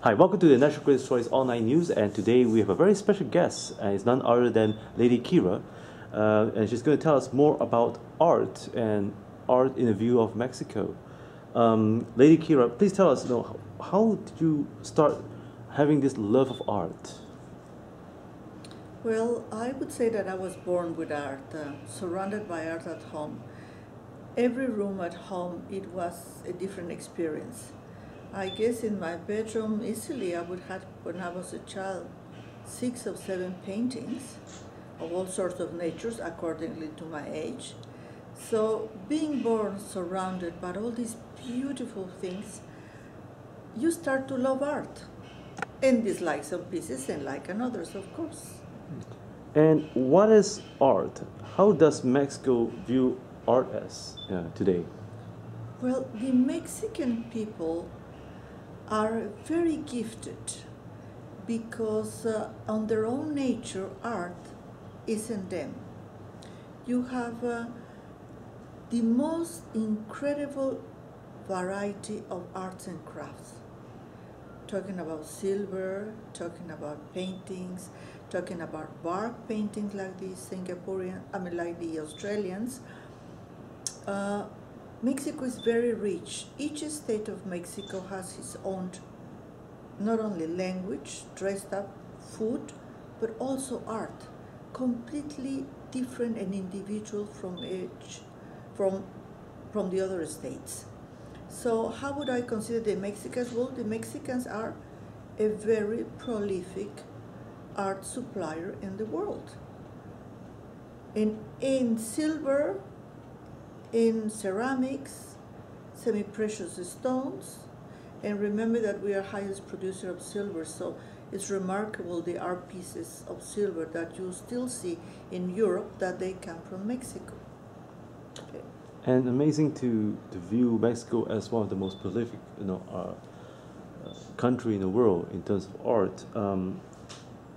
Hi, welcome to the National Critics' Choice Online News, and today we have a very special guest, and it's none other than Lady Kyra, and she's going to tell us more about art and art in the view of Mexico. Lady Kyra, please tell us, how did you start having this love of art? Well, I would say that I was born with art, surrounded by art at home. Every room at home, it was a different experience. I guess in my bedroom, easily I would have, when I was a child, 6 or 7 paintings of all sorts of natures accordingly to my age. So being born surrounded by all these beautiful things, you start to love art and dislike some pieces and like others, of course. And what is art? How does Mexico view art as today? Well, the Mexican people are very gifted because on their own nature, art is in them. You have the most incredible variety of arts and crafts. Talking about silver, talking about paintings, talking about bark paintings like the Singaporean, like the Australians. Mexico is very rich. Each state of Mexico has its own, not only language, dressed up, food, but also art, completely different and individual from from the other states. So how would I consider the Mexicans? Well, the Mexicans are a very prolific art supplier in the world. In silver, in ceramics, semi-precious stones, and remember that we are highest producer of silver, so it's remarkable the art pieces of silver that you still see in Europe that they come from Mexico. Okay. And amazing to view Mexico as one of the most prolific, country in the world in terms of art.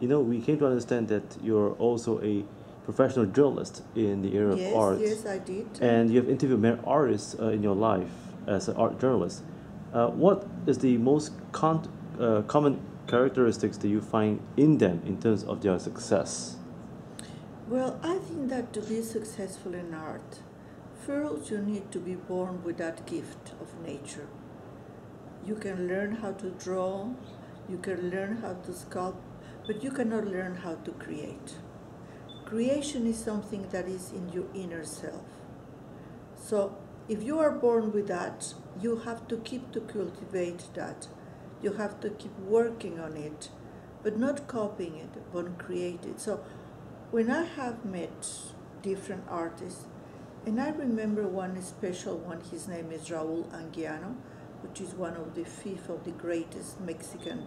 We came to understand that you're also a professional journalist in the area of art. Yes, I did. And you have interviewed many artists in your life as an art journalist. What is the most common characteristics that you find in them in terms of their success? Well, I think that to be successful in art, first you need to be born with that gift of nature. You can learn how to draw, you can learn how to sculpt, but you cannot learn how to create. Creation is something that is in your inner self. So if you are born with that, you have to keep to cultivate that. You have to keep working on it, but not copying it, but create it. So when I have met different artists, and I remember one special one, his name is Raúl Anguiano, which is one of the fifth of the greatest Mexican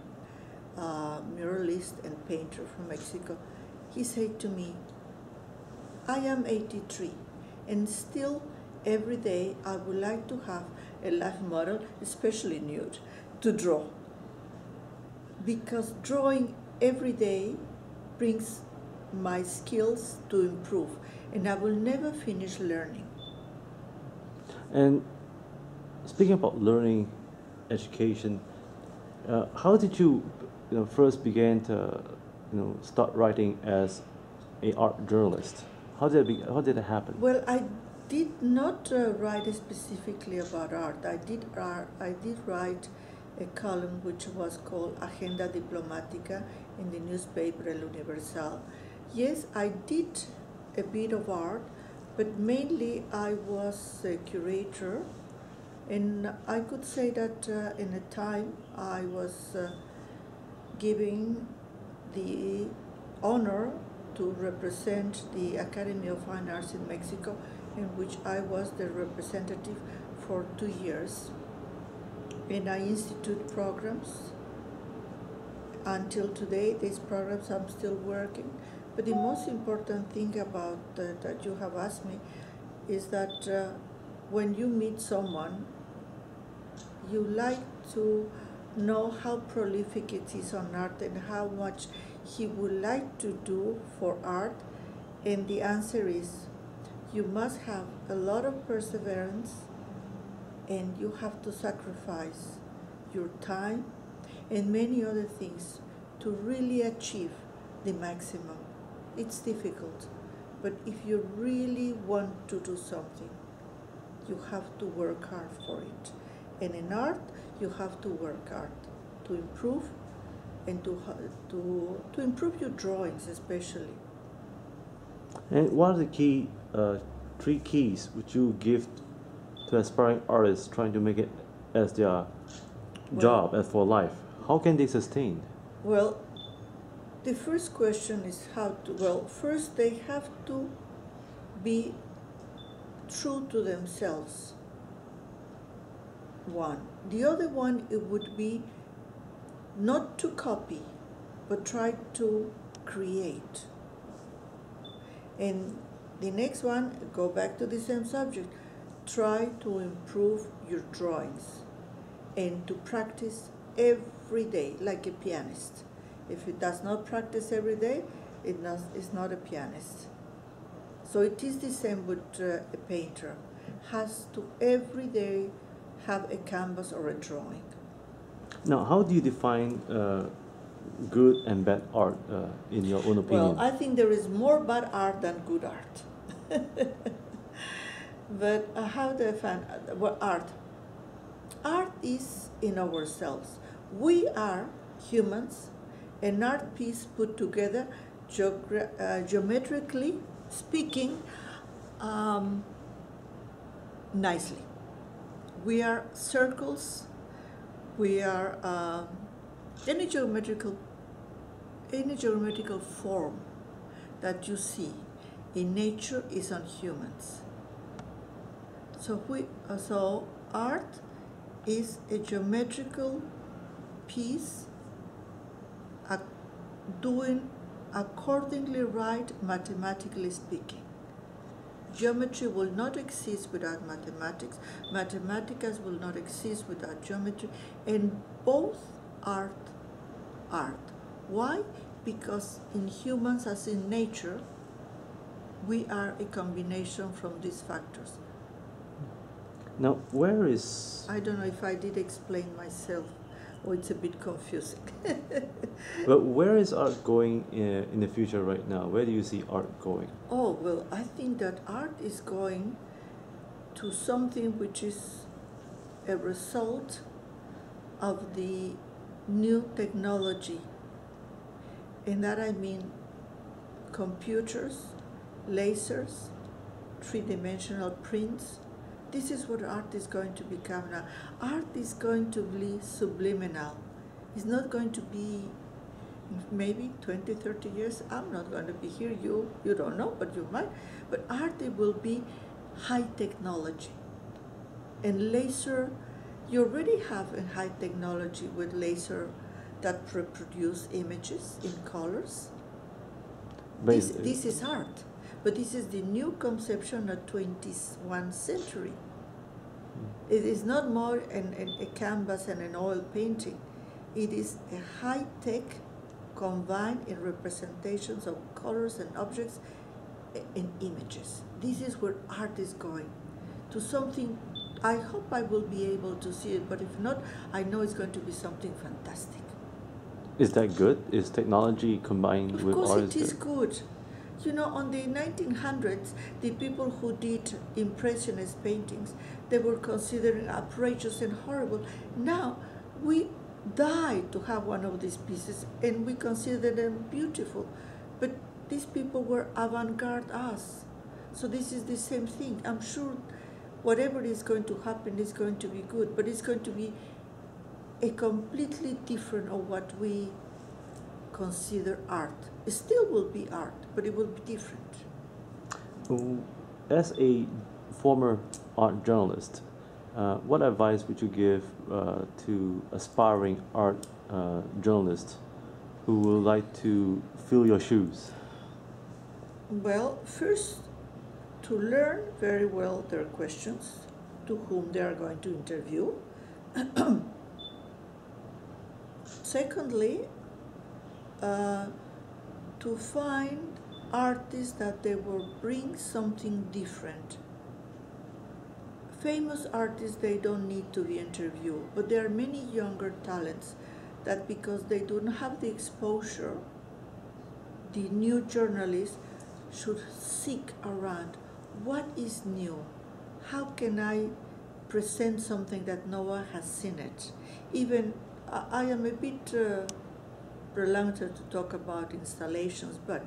muralist and painter from Mexico. He said to me, I am 83, and still every day I would like to have a life model, especially nude, to draw. Because drawing every day brings my skills to improve, and I will never finish learning. And speaking about learning, education, how did you, first begin to, start writing as a art journalist? How did it happen? Well, I did not write specifically about art. I did write a column which was called Agenda Diplomática in the newspaper El Universal. Yes, I did a bit of art, but mainly I was a curator, and I could say that in a time I was giving the honor to represent the Academy of Fine Arts in Mexico, in which I was the representative for 2 years. And I institute programs. Until today, these programs I'm still working. But the most important thing about that you have asked me is that when you meet someone, you like to know how prolific it is on art and how much he would like to do for art. And the answer is, you must have a lot of perseverance, and you have to sacrifice your time and many other things to really achieve the maximum. It's difficult, but if you really want to do something, you have to work hard for it. And in art, you have to work hard to improve and to improve your drawings especially. And what are the key three keys would you give to aspiring artists trying to make it as their job as for life? How can they sustain? Well, the first question is how to, well, first they have to be true to themselves. One. The other one, it would be not to copy, but try to create. And the next one, go back to the same subject. Try to improve your drawings and to practice every day, like a pianist. If it does not practice every day, it's not a pianist. So it is the same with a painter. Has to every day have a canvas or a drawing. Now, how do you define good and bad art in your own opinion? Well, I think there is more bad art than good art. But how do I define art? Art is in ourselves. We are humans, an art piece put together geometrically speaking nicely. We are circles, we are any geometrical form that you see in nature is on humans. So art is a geometrical piece doing accordingly right, mathematically speaking. Geometry will not exist without mathematics. Mathematics will not exist without geometry. And both are art. Why? Because in humans, as in nature, we are a combination from these factors. Now, where is... I don't know if I did explain myself, or it's a bit confusing. But where is art going in the future right now? Where do you see art going? Oh, well, I think that art is going to something which is a result of the new technology. And that I mean computers, lasers, three-dimensional prints. This is what art is going to become now. Art is going to be subliminal. It's not going to be maybe 20, 30 years. I'm not going to be here. You don't know, but you might. But art, it will be high technology. And laser, you already have a high technology with laser that reproduce images in colors. This is art. But this is the new conception of 21st century. It is not more a canvas and an oil painting. It is a high-tech combined in representations of colors and objects and images. This is where art is going, to something. I hope I will be able to see it, but if not, I know it's going to be something fantastic. Is that good? Is technology combined with art? Of course it is good. You know, on the 1900s, the people who did Impressionist paintings, they were considered outrageous and horrible. Now, we die to have one of these pieces, and we consider them beautiful. But these people were avant-garde us. So this is the same thing. I'm sure whatever is going to happen is going to be good, but it's going to be a completely different of what we consider art. It still will be art, but it will be different. As a former art journalist, what advice would you give to aspiring art journalists who would like to fill your shoes? Well, first, to learn very well their questions, to whom they are going to interview. Secondly, to find artists that they will bring something different. Famous artists, they don't need to be interviewed, but there are many younger talents that because they don't have the exposure, the new journalists should seek around what is new, how can I present something that no one has seen it. Even I am a bit reluctant to talk about installations, but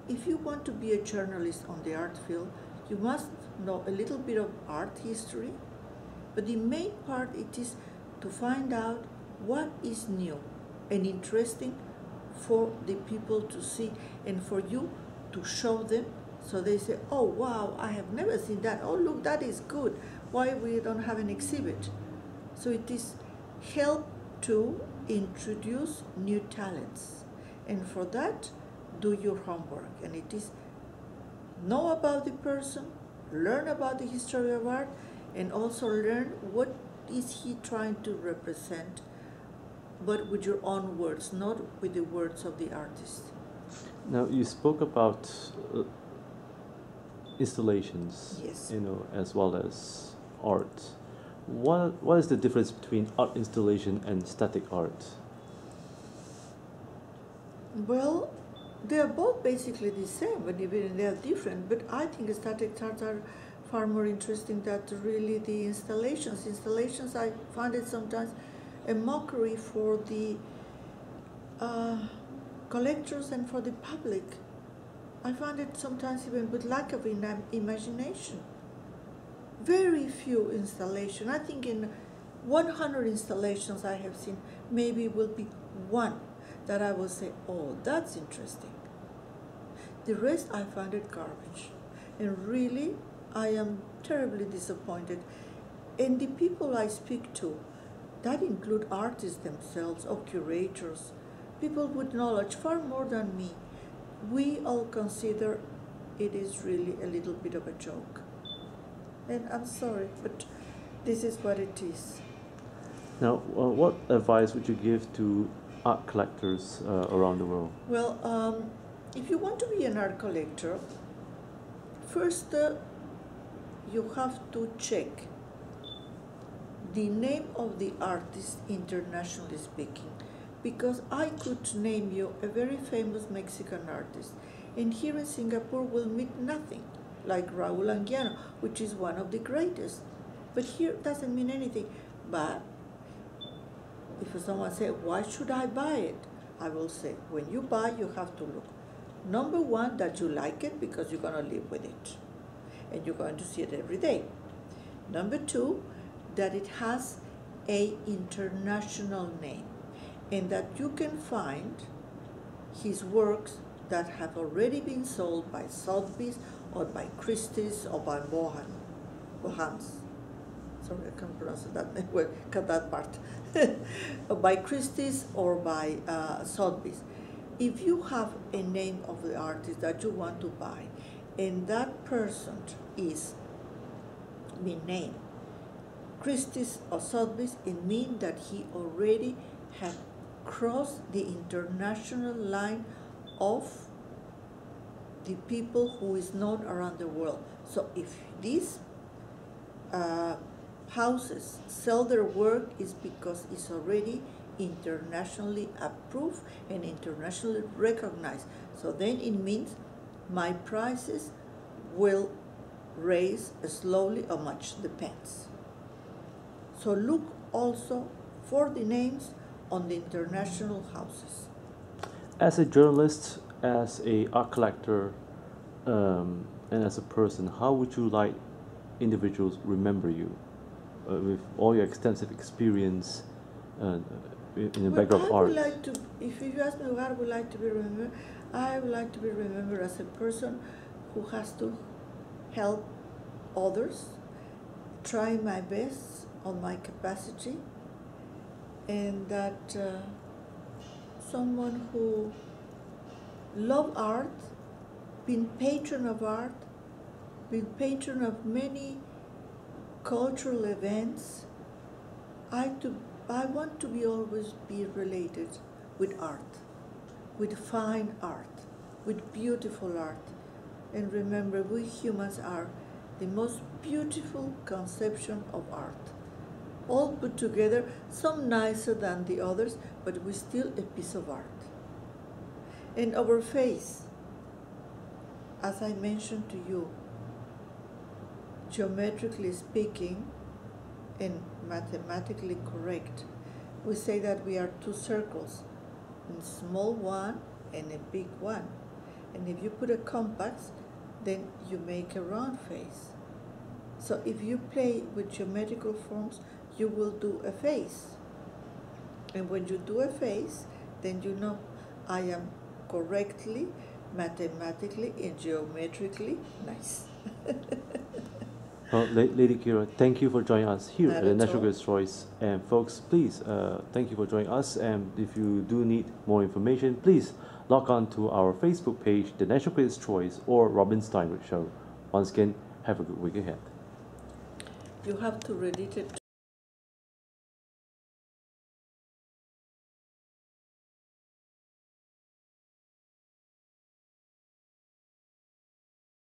if you want to be a journalist on the art field, you must know a little bit of art history, but the main part it is to find out what is new and interesting for the people to see and for you to show them, so they say, oh wow, I have never seen that, oh look, that is good, why we don't have an exhibit. So it is help to introduce new talents, and for that do your homework, and it is know about the person, learn about the history of art, and also learn what is he trying to represent, but with your own words, not with the words of the artist. Now, you spoke about installations, Yes. as well as art. What is the difference between art installation and static art? Well, they are both basically the same, but even they are different. But I think static arts are far more interesting than really the installations. Installations, I find it sometimes a mockery for the collectors and for the public. I find it sometimes even with lack of imagination. Very few installations. I think in 100 installations I have seen, maybe will be one that I will say, oh, that's interesting. The rest I find it garbage. And really, I am terribly disappointed. And the people I speak to, that include artists themselves or curators, people with knowledge far more than me, we all consider it is really a little bit of a joke. And I'm sorry, but this is what it is. Now, what advice would you give to art collectors around the world? Well, if you want to be an art collector, first you have to check the name of the artist internationally speaking, because I could name you a very famous Mexican artist, and here in Singapore will mean nothing, like Raúl Anguiano, which is one of the greatest. But here it doesn't mean anything. But if someone says, why should I buy it? I will say, when you buy, you have to look. Number one, that you like it because you're going to live with it. And you're going to see it every day. Number two, that it has an international name. And that you can find his works that have already been sold by Sotheby's or by Christie's or by Bohans. Sorry, I can't pronounce it that way, cut that part. By Christie's or by Sotheby's. If you have a name of the artist that you want to buy, and that person is been named Christie's or Sotheby's, it means that he already had crossed the international line of the people who is known around the world. So if these houses sell their work, is because it's already internationally approved and internationally recognized. So then it means my prices will raise slowly or much, depends. So look also for the names on the international houses. As a journalist, as a art collector, and as a person, how would you like individuals remember you with all your extensive experience in the background of art? If you ask me what I would like to be remembered, I would like to be remembered as a person who has to help others, try my best on my capacity, and that someone who love art, been patron of art, been patron of many cultural events. I want to always be related with art, with fine art, with beautiful art. And remember, we humans are the most beautiful conception of art. all put together, some nicer than the others, but we're still a piece of art. And our face, as I mentioned to you, geometrically speaking and mathematically correct, we say that we are two circles, a small one and a big one. And if you put a compass, then you make a round face. So if you play with geometrical forms, you will do a face. And when you do a face, then you know I am correctly, mathematically, and geometrically nice. Well, Lady Kyra, thank you for joining us here Not at the at Natural all. Greatest Choice. And folks, please, thank you for joining us. And if you do need more information, please log on to our Facebook page, The Natural Greatest Choice, or Robin Steinberg Show. Once again, have a good week ahead. You have to read it